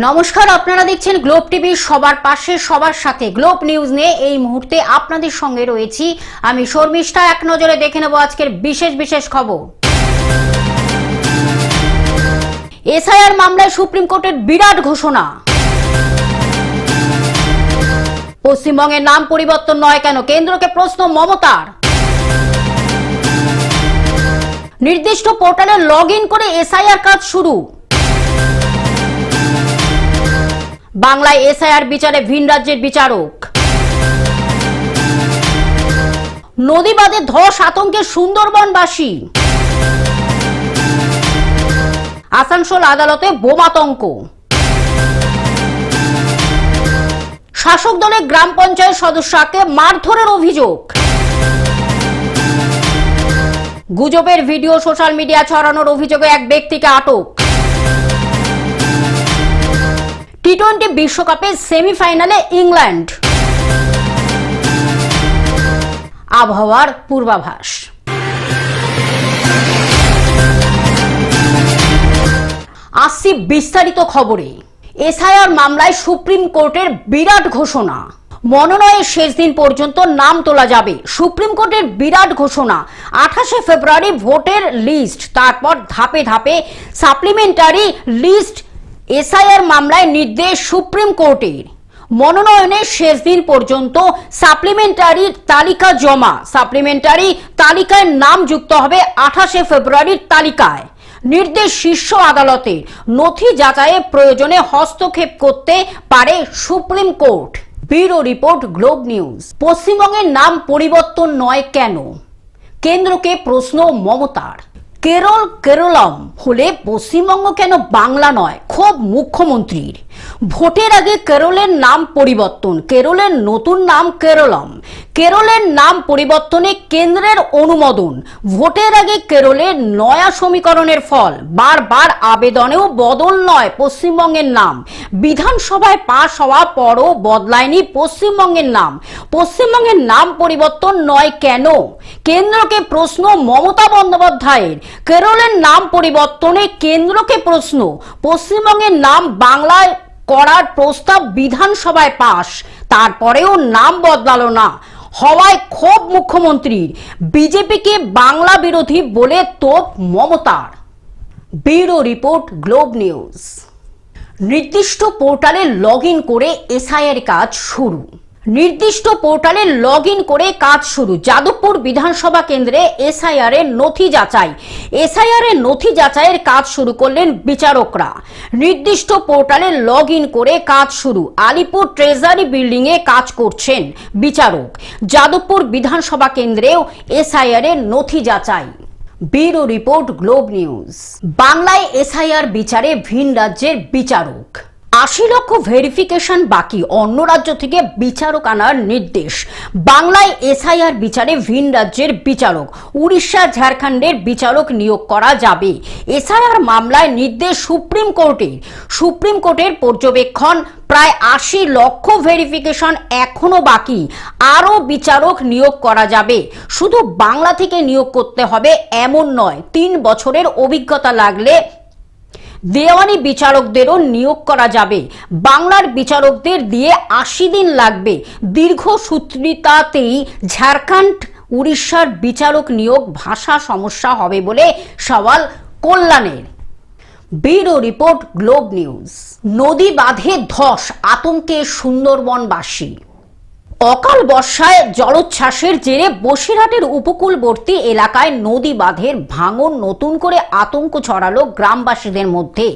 নমস্কার, আপনারা দেখছেন গ্লোব টিভি। সবার পাশে সবার সাথে গ্লোব নিউজ নিয়ে এই মুহূর্তে আপনাদের সঙ্গে রয়েছি আমি শর্মিষ্ঠা। এক নজরে দেখে নেব আজকের বিশেষ খবর। এসআইআর মামলায় সুপ্রিম কোর্টের বিরাট ঘোষণা। পশ্চিমবঙ্গের নাম পরিবর্তন নয় কেন, কেন্দ্রকে প্রশ্ন মমতার। নির্দিষ্ট পোর্টালে লগ ইন করে এসআইআর কাজ শুরু। বাংলায় এসআইআর বিচারে ভিন রাজ্যের বিচারক। নদী বাঁধে ধস, আতঙ্কে সুন্দরবনবাসী। আসানসোল আদালতে বোমাতঙ্ক। শাসক দলের গ্রাম পঞ্চায়েত সদস্যকে মারধরের অভিযোগ। গুজবের ভিডিও সোশ্যাল মিডিয়া ছড়ানোর অভিযোগে এক ব্যক্তিকে আটক। টি-20 বিশ্বকাপের সেমিফাইনালে ইংল্যান্ড। আবহাওয়ার পূর্বাভাস। আসছি বিস্তারিত খবরে। এসআইআর মামলায় সুপ্রিম কোর্টের বিরাট ঘোষণা। মনোনয়নের শেষ দিন পর্যন্ত নাম তোলা যাবে। সুপ্রিম কোর্টের বিরাট ঘোষণা। 28 ফেব্রুয়ারি ভোটের লিস্ট, তারপর ধাপে ধাপে সাপ্লিমেন্টারি লিস্ট। এসআইআর মামলায় নির্দেশ সুপ্রিম কোর্টের। মনোনয়নের শেষ দিন পর্যন্ত সাপ্লিমেন্টারি তালিকা জমা। সাপ্লিমেন্টারি তালিকায় নাম যুক্ত হবে 28 ফেব্রুয়ারির তালিকায়। নির্দেশ শীর্ষ আদালতে। নথি যাচাইয়ে প্রয়োজনে হস্তক্ষেপ করতে পারে supreme court. Bureau report, Globe news. পশ্চিমবঙ্গের নাম পরিবর্তন নয় কেন, কেন্দ্রকে প্রশ্ন মমতার। কেরলম হলে পশ্চিমবঙ্গ কেন বাংলা নয়, ক্ষোভ মুখ্যমন্ত্রীর। ভোটের আগে কেরলের নাম পরিবর্তন, কেরলের নতুন নাম কেরলম। কেরলের নাম পরিবর্তনে কেন্দ্রের অনুমোদন। ভোটের আগে কেরলের নয়া সমীকরণের ফল। বারবার আবেদনেও বদল নয় পশ্চিমবঙ্গের নাম। বিধানসভায় পাশ হওয়া পরও বদলায়নি পশ্চিমবঙ্গের নাম। পশ্চিমবঙ্গের নাম পরিবর্তন নয় কেন, কেন্দ্রকে প্রশ্ন মমতা বন্দ্যোপাধ্যায়ের। কেরলের নাম পরিবর্তনে কেন্দ্রকে প্রশ্ন। পশ্চিমবঙ্গের নাম বাংলায় করার প্রস্তাব বিধানসভায় পাশ, তারপরেও নাম বদলালো না, হওয়ায় ক্ষোভ মুখ্যমন্ত্রীর। বিজেপিকে বাংলা বিরোধী বলে তোপ মমতার। Bureau report, Globe news. নির্দিষ্ট পোর্টালে লগ ইন করে এসআইআর কাজ শুরু। নির্দিষ্ট পোর্টালে লগ ইন করে কাজ শুরু। যাদবপুর বিধানসভা কেন্দ্রে এসআইআর এর নথি যাচাই। এসআইআর এর নথি যাচাইয়ের কাজ শুরু করলেন বিচারকরা। নির্দিষ্ট পোর্টালে লগ ইন করে কাজ শুরু। আলিপুর ট্রেজারি বিল্ডিং এ কাজ করছেন বিচারক। যাদবপুর বিধানসভা কেন্দ্রেও এসআইআর এর নথি যাচাই। Bureau report, Globe news. বাংলায় এসআইআর বিচারে ভিন রাজ্যের বিচারক। 80 লক্ষ ভেরিফিকেশন বাকি, অন্য রাজ্য থেকে বিচারক আনার নির্দেশ। বাংলায় এসআইআর বিচারে ভিন রাজ্যের বিচারক, উড়িষ্যা ঝাড়খণ্ডের বিচারক নিয়োগ করা যাবে। এসআইআর মামলায় নির্দেশ সুপ্রিম কোর্টের। সুপ্রিম কোর্টের পর্যবেক্ষণ, প্রায় 80 লক্ষ ভেরিফিকেশন এখনো বাকি, আরও বিচারক নিয়োগ করা যাবে। শুধু বাংলা থেকে নিয়োগ করতে হবে এমন নয়, 3 বছরের অভিজ্ঞতা লাগলে দেওয়ানি বিচারকদেরও নিয়োগ করা যাবে। বাংলার বিচারকদের দিয়ে 80 দিন লাগবে। দীর্ঘসূত্রিতাতেই ঝাড়খণ্ড উড়িষ্যার বিচারক নিয়োগ ভাষা সমস্যা হবে বলে সওয়াল কল্যাণের। Bureau report, Globe news. নদী বাঁধে ধস, আতঙ্কে সুন্দরবনবাসী। অকাল বর্ষায় জলোচ্ছ্বাসের জেরে বসিরহাটের উপকূলবর্তী এলাকায় নদী বাঁধের ভাঙন নতুন করে আতঙ্ক ছড়ালো গ্রামবাসীদের মধ্যে।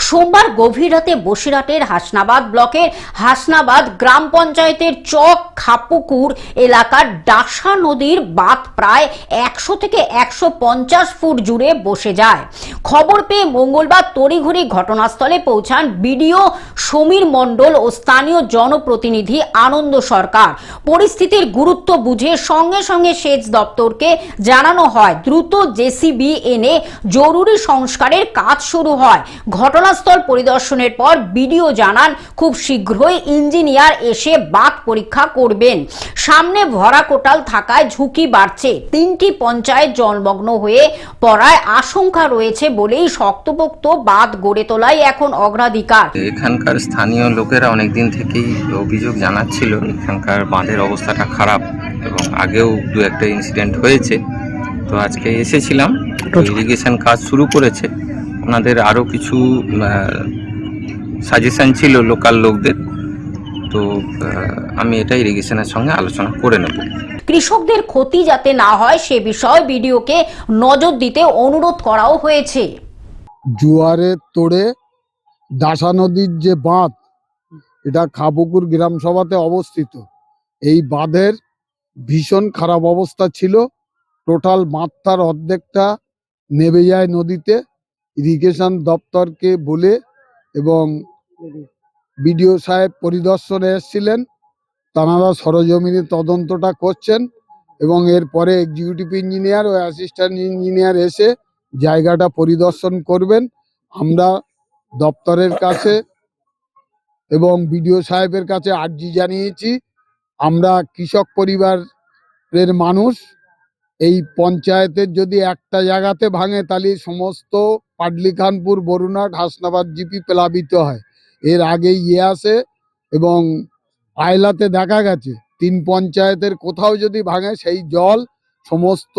সোমবার গভীর রাতে বসিরহাটের হাসনাবাদ ব্লকের হাসনাবাদ গ্রাম পঞ্চায়েতের চক খাপুকুর এলাকার ডাসা নদীর বাঁধ প্রায় 100 থেকে 150 ফুট জুড়ে বসে যায়। খবর পেয়ে মঙ্গলবার তড়িঘড়ি ঘটনাস্থলে পৌঁছান বিডিও সমীর মণ্ডল ও স্থানীয় জনপ্রতিনিধি আনন্দ সরকার। দরকার। পরিস্থিতির গুরুত্ব বুঝে সঙ্গে সঙ্গে সেচ দপ্তরকে জানানো হয়, দ্রুত জেসিবি এনে জরুরি সংস্কারের কাজ শুরু হয়। ঘটনাস্থল পরিদর্শনের পর বিডিও জানান খুব শীঘ্রই ইঞ্জিনিয়ার এসে বাঁধ পরীক্ষা করবেন। সামনে ভরা কোটাল থাকায় ঝুঁকি বাড়ছে। 3টি পঞ্চায়েত জলমগ্ন হয়ে পড়ায় আশঙ্কা রয়েছে বলেই শক্তপোক্ত বাঁধ গড়ে তোলাই এখন অগ্রাধিকার। এখানকার স্থানীয় লোকেরা অনেকদিন থেকেই অভিযোগ জানাচ্ছিল এখানকার বাঁধের অবস্থাটা খারাপ এবং আগেও দু একটা ইনসিডেন্ট হয়েছে। তো আজকে এসেছিলাম, ইরিগেশন কাজ শুরু করেছে। ওনাদের আরও কিছু সাজেশন ছিল লোকাল লোকদের, তো আমি এটা ইরিগেশনের সঙ্গে আলোচনা করে নেব। কৃষকদের ক্ষতি যাতে না হয় সে বিষয়ে বিডিওকে নজর দিতে অনুরোধ করাও হয়েছে। জোয়ারের তোড়ে দাসা নদীর যে বাঁধ, এটা খাপুকুর গ্রাম সভাতে অবস্থিত। এই বাঁধের ভীষণ খারাপ অবস্থা ছিল। টোটাল বাঁধটার অর্ধেকটা নেমে যায় নদীতে। ইরিগেশন দপ্তরকে বলে এবং বিডিও সাহেব পরিদর্শনে এসেছিলেন, তাঁরা সরজমিনে তদন্তটা করছেন এবং এরপরে এক্সিকিউটিভ ইঞ্জিনিয়ার ও অ্যাসিস্ট্যান্ট ইঞ্জিনিয়ার এসে জায়গাটা পরিদর্শন করবেন। আমরা দপ্তরের কাছে এবং বিডিও সাহেবের কাছে আর্জি জানিয়েছি। আমরা কৃষক পরিবারের মানুষ, এই পঞ্চায়েতের যদি একটা জায়গাতে ভাঙে তাহলে সমস্ত পাটলিখানপুর, বরুণাট, হাসনাবাদ জিপি প্লাবিত হয়। এর আগে আসে এবং আয়লাতে দেখা গেছে 3 পঞ্চায়েতের কোথাও যদি ভাঙে সেই জল সমস্ত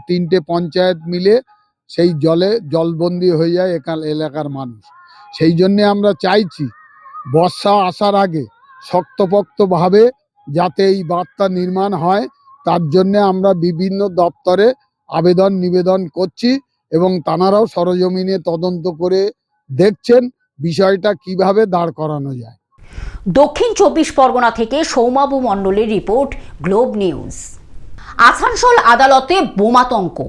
3টে পঞ্চায়েত মিলে সেই জলে জলবন্দী হয়ে যায় এলাকার মানুষ। সেই জন্যে আমরা চাইছি বর্ষা আসার আগে শক্তপোক্তভাবে যাতে এই বাঁধটা নির্মাণ হয়, তার জন্যে আমরা বিভিন্ন দপ্তরে আবেদন নিবেদন করছি এবং তাঁরাও সরজমিনে তদন্ত করে দেখছেন বিষয়টা কিভাবে দাঁড় করানো যায়। দক্ষিণ 24 পরগনা থেকে সৌমাবু মণ্ডলের রিপোর্ট, গ্লোব নিউজ। আসানসোল আদালতে বোমাতঙ্ক।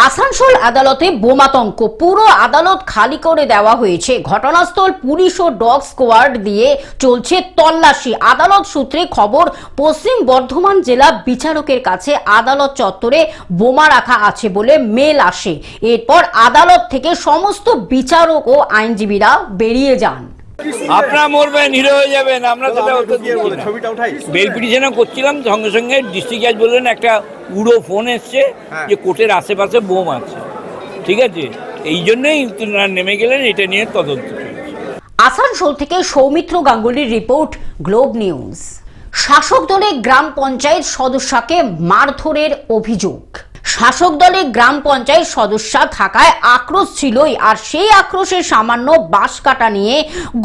আসানসোল আদালতে বোমাতঙ্ক, পুরো আদালত খালি করে দেওয়া হয়েছে। ঘটনাস্থল পুলিশ ও ডগ স্কোয়াড দিয়ে চলছে তল্লাশি। আদালত সূত্রে খবর, পশ্চিম বর্ধমান জেলা বিচারকের কাছে আদালত চত্বরে বোমা রাখা আছে বলে মেল আসে। এরপর আদালত থেকে সমস্ত বিচারক ও আইনজীবীরা বেরিয়ে যান। আপনারা মরবেন, হিরো হয়ে যাবেন, আমরা সেটা ছবিটা উঠাই। বেল পিটিশনও করছিলাম, সঙ্গে সঙ্গে ডিস্ট্রিক্ট জাজ বললেন একটা উড়ো ফোন এসছে যে কোর্টের আশেপাশে বোম আছে। ঠিক আছে, এই জন্যই নেমে গেলেন, এটা নিয়ে তদন্ত। আসানসোল থেকে সৌমিত্র গাঙ্গুলির রিপোর্ট, গ্লোব নিউজ। শাসক দলের গ্রাম পঞ্চায়েত সদস্যকে মারধরের অভিযোগ। শাসক দলে গ্রাম পঞ্চায়েত সদস্য থাকায় আক্রোশ ছিলই, আর সেই আক্রোশের সামান্য বাঁশ কাটা নিয়ে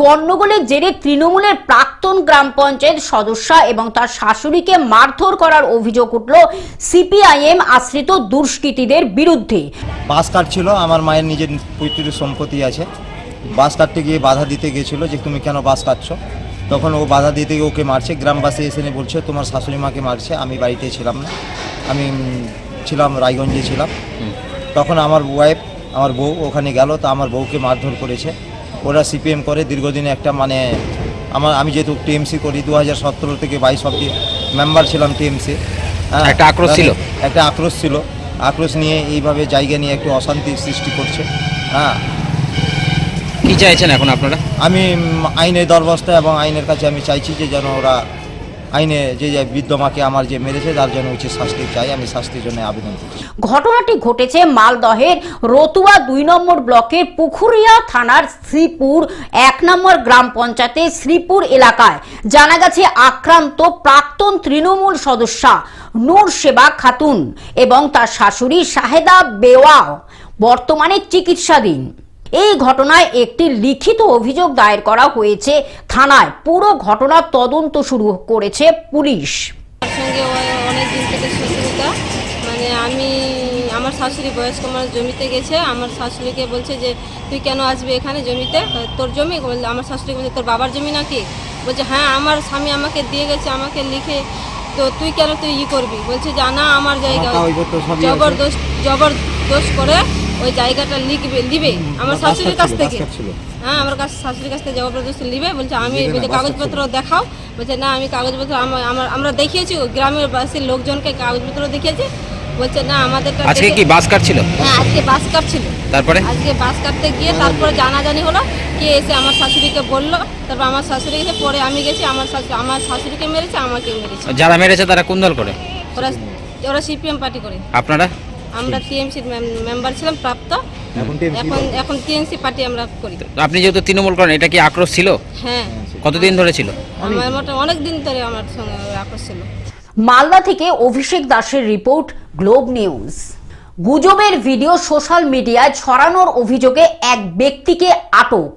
গন্ডগোলের জেরে তৃণমূলের প্রাক্তন গ্রাম পঞ্চায়েত সদস্য এবং তার শাশুড়িকে মারধর করার অভিযোগ উঠল সিপিআইএম আশ্রিত দুষ্কৃতীদের বিরুদ্ধে। বাঁশ কাটছিল, আমার মায়ের নিজের পৈতৃক সম্পত্তি আছে, বাঁশ কাটতে গিয়ে বাধা দিতে গিয়েছিল যে তুমি কেন বাঁশ কাটছো। তখন ও বাধা দিতে গিয়ে ওকে মারছে। গ্রামবাসী এসে বলছে তোমার শাশুড়ি মাকে মারছে। আমি বাড়িতে ছিলাম না, আমি ছিলাম রায়গঞ্জে ছিলাম। তখন আমার ওয়াইফ, আমার বউ ওখানে গেল, তো আমার বউকে মারধর করেছে। ওরা সিপিএম করে দীর্ঘদিনে একটা আমি যেহেতু টিএমসি করি 2017 থেকে 22 অব্দি মেম্বার ছিলাম টিএমসি। একটা আক্রোশ ছিল, আক্রোশ নিয়ে এইভাবে জায়গা নিয়ে একটু অশান্তির সৃষ্টি করছে। কি চাইছেন এখন আপনারা? আমি আইনের দরবস্থা এবং আইনের কাছে আমি চাইছি যে যেন ওরা আইনে যে বৃদ্ধ মাকে আমার যে মেরেছে তার জন্য উচিত শাস্তি চাই। আমি শাস্তির জন্য আবেদন করছি। ঘটনাটি ঘটেছে মালদহের রতুয়া 2 নম্বর ব্লকের পুখুরিয়া থানার শ্রীপুর 1 নম্বর গ্রাম পঞ্চায়েতের শ্রীপুর এলাকায়। জানা গেছে আক্রান্ত প্রাক্তন তৃণমূল সদস্যা নূর সেবা খাতুন এবং তার শাশুড়ি শাহেদা বেওয়াও বর্তমানে চিকিৎসাধীন। এই ঘটনায় একটি লিখিত অভিযোগ দায়ের করা হয়েছে থানায়। পুরো ঘটনার তদন্ত শুরু করেছে পুলিশ। সঙ্গে অনেক দিন থেকে শত্রুতা, আমার শাশুড়ি বয়স্ক মানুষ জমিতে গেছে। আমার শাশুড়িকে বলছে যে তুই কেন আসবি এখানে জমিতে, তোর জমি? আমার শাশুড়ি বলছে তোর বাবার জমি নাকি? বলছে হ্যাঁ, আমার স্বামী আমাকে দিয়ে গেছে, আমাকে লিখে, তো তুই কেন তুই করবি? বলছে যে না আমার জায়গা। জবরদস্ত করে ওই জায়গাটা লিবে আমার শাশুড়ির কাছ থেকে। হ্যাঁ, আমার শাশুড়ির কাছ থেকে জবরদস্তি লিবে, বলছে আমি বলছে কাগজপত্র দেখাও, বলছে না আমি কাগজপত্র আমরা দেখিয়েছি, গ্রামের বাসীর লোকজনকে কাগজপত্র দেখিয়েছি, বলছে না আমাদেরটা। আজকে কি বাস কাটছিল? হ্যাঁ, আজকে বাস কাটছিল। তারপরে আজকে বাস কাটতে গিয়ে তারপরে জানাজানি হলো, কে এসে আমার শাশুড়িকে বললো, তারপর আমার শাশুড়ি গেছে, পরে আমি গেছি, আমার শাশুড়িকে মেরেছে, আমাকেও মেরেছে। যারা মেরেছে তারা কোন দল করে? ওরা সিপিএম পার্টি করে। আপনারা? আমরা টিএমসির মেম্বার ছিলাম প্রাপ্ত, এখন টিএমসি পার্টি আমরা করি। আপনি যেহেতু তৃণমূল করেন, এটা কি আক্রোশ ছিল? হ্যাঁ। কতদিন ধরে ছিল? আমার মোটা অনেক দিন ধরে আমার সঙ্গে আক্রোশ ছিল। মালদা থেকে অভিষেক দাসের রিপোর্ট, গ্লোব নিউজ। গুজবের ভিডিও সোশ্যাল মিডিয়ায় ছড়ানোর অভিযোগে এক ব্যক্তিকে আটক।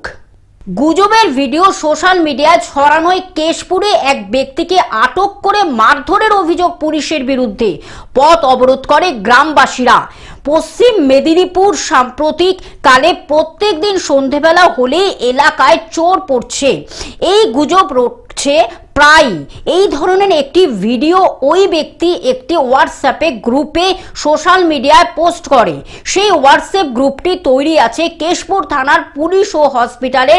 গুজবের ভিডিও সোশ্যাল মিডিয়ায় ছড়ানোয় কেশপুরে এক ব্যক্তিকে আটক করে মারধরের অভিযোগ পুলিশের বিরুদ্ধে। পথ অবরোধ করে গ্রামবাসীরা। পশ্চিম মেদিনীপুর সাম্প্রতিক কালে প্রত্যেক দিন সন্ধেবেলা হলেই এলাকায় চোর পড়ছে। এই গুজব রটছে প্রায়। এই ধরনের একটি ভিডিও ওই ব্যক্তি একটি হোয়াটসঅ্যাপে গ্রুপে সোশ্যাল মিডিয়ায় পোস্ট করে। সেই হোয়াটসঅ্যাপ গ্রুপটি তৈরি আছে কেশপুর থানার পুলিশ ও হসপিটালে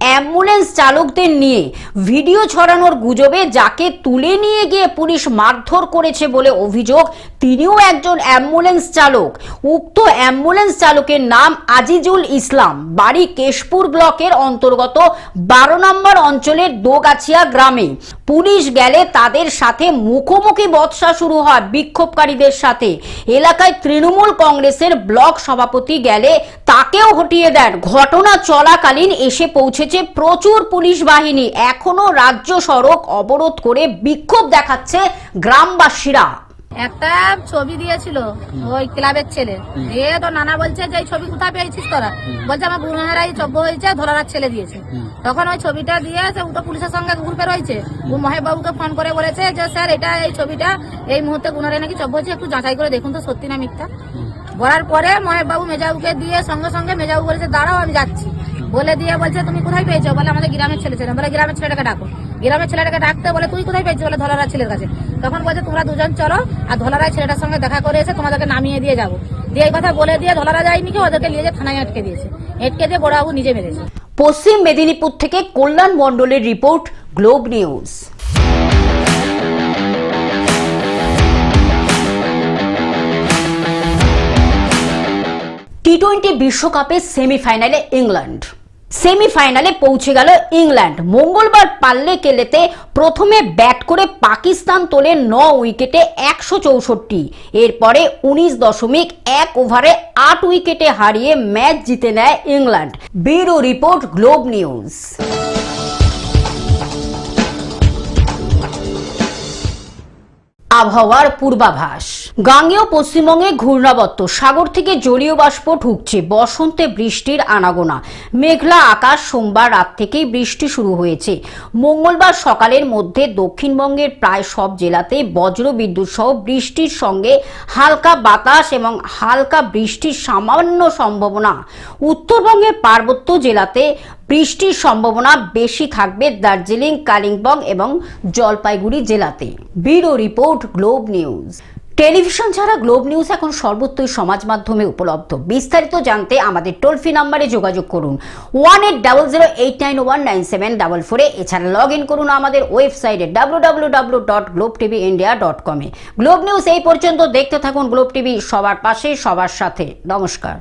অ্যাম্বুলেন্স চালকদের নিয়ে। ভিডিও ছড়ানোর গুজবে যাকে তুলে নিয়ে গিয়ে পুলিশ মারধর করেছে বলে অভিযোগ, তিনিও একজন অ্যাম্বুলেন্স চালক। উক্ত অ্যাম্বুলেন্স চালকের নাম আজিজুল ইসলাম, বাড়ি কেশপুর ব্লকের অন্তর্গত 12 নম্বর অঞ্চলের দোগাছিয়া গ্রামে। পুলিশ গেলে তাদের সাথে মুখোমুখি বচসা শুরু হয় বিক্ষোভকারীদের সাথে। এলাকায় তৃণমূল কংগ্রেসের ব্লক সভাপতি গেলে তাকেও হটিয়ে দেন। ঘটনা চলাকালীন এসে পৌঁছেছে প্রচুর পুলিশ বাহিনী। এখনো রাজ্য সড়ক অবরোধ করে বিক্ষোভ দেখাচ্ছে গ্রামবাসীরা। একটা ছবি দিয়েছিল ওই ক্লাবের ছেলে, দিয়ে তো নানা বলছে যে এই ছবি কোথায় পেয়েছিস তোরা? বলছে আমার গুনহারাই চব্য হয়েছে, ধরার ছেলে দিয়েছে। তখন ওই ছবিটা দিয়ে ও তো পুলিশের সঙ্গে গ্রুপে রয়েছে, ও মহেশবাবুকে ফোন করে বলেছে যে স্যার এটা এই ছবিটা এই মুহূর্তে গুনহারাই নাকি চব্য হয়েছে, একটু যাচাই করে দেখুন তো সত্যি না মিথ্যা। বলার পরে মহেশবাবু মেজাবুকে দিয়ে সঙ্গে সঙ্গে মেজাবু বলেছে দাঁড়াও আমি যাচ্ছি, বলে দিয়ে বলছে তুমি কোথায় পেয়েছো? বলে আমাদের গ্রামের ছেলে ছিল। বলে গ্রামের ছেলেটাকে ডাকো। গ্রামের ছেলেটাকে ডাকতে বলে তুই কোথায় পেয়েছো? বলে ধলারা ছেলের কাছে। তখন বলছে তোমরা দুজন চলো, আর ধলারা ছেলেটার সঙ্গে দেখা করে এসে তোমাদেরকে নামিয়ে দিয়ে যাবো। দিয়ে এই কথা বলে দিয়ে ধলারা যায়নি কি, ওদেরকে নিয়ে যে থানায় আটকে দিয়েছে। আটকে দিয়ে বড়বাবু নিজে মেরেছে। পশ্চিম মেদিনীপুর থেকে কল্যাণ মণ্ডলের রিপোর্ট, গ্লোব নিউজ। টি-20 বিশ্বকাপের সেমিফাইনালে ইংল্যান্ড। সেমিফাইনালে পৌঁছে গেল ইংল্যান্ড। মঙ্গলবার পাল্লে কেলেতে প্রথমে ব্যাট করে পাকিস্তান তোলে 9 উইকেটে 164। এরপরে 19.1 ওভারে 8 উইকেটে হারিয়ে ম্যাচ জিতে নেয় England. Bureau report, Globe news. আবহাওয়ার পূর্বাভাস। গাঙ্গেয় পশ্চিমবঙ্গে ঘূর্ণাবর্ত সাগর থেকে জলীয় বাষ্প ঢুকছে। বসন্তে বৃষ্টির আনাগোনা। মেঘলা আকাশ। সোমবার রাত থেকেই বৃষ্টি শুরু হয়েছে। মঙ্গলবার সকালের মধ্যে দক্ষিণবঙ্গের প্রায় সব জেলাতে বজ্র বিদ্যুৎ সহ বৃষ্টির সঙ্গে হালকা বাতাস এবং হালকা বৃষ্টির সামান্য সম্ভাবনা। উত্তরবঙ্গের পার্বত্য জেলাতে বৃষ্টির সম্ভাবনা বেশি থাকবে দার্জিলিং, কালিম্পং এবং জলপাইগুড়ি জেলাতে। Bureau report, Globe news. Television ছাড়া গ্লোব নিউজ এখন সর্বত্রই সমাজ মাধ্যমে উপলব্ধ। বিস্তারিত জানতে আমাদের টোল ফ্রি নম্বরে যোগাযোগ করুন 180089919744। এছাড়া লগ ইন করুন আমাদের ওয়েবসাইটে www.globtvindia.com। গ্লোব নিউজ এই পর্যন্ত দেখতে থাকুন। গ্লোব টিভি, সবার পাশে সবার সাথে। নমস্কার।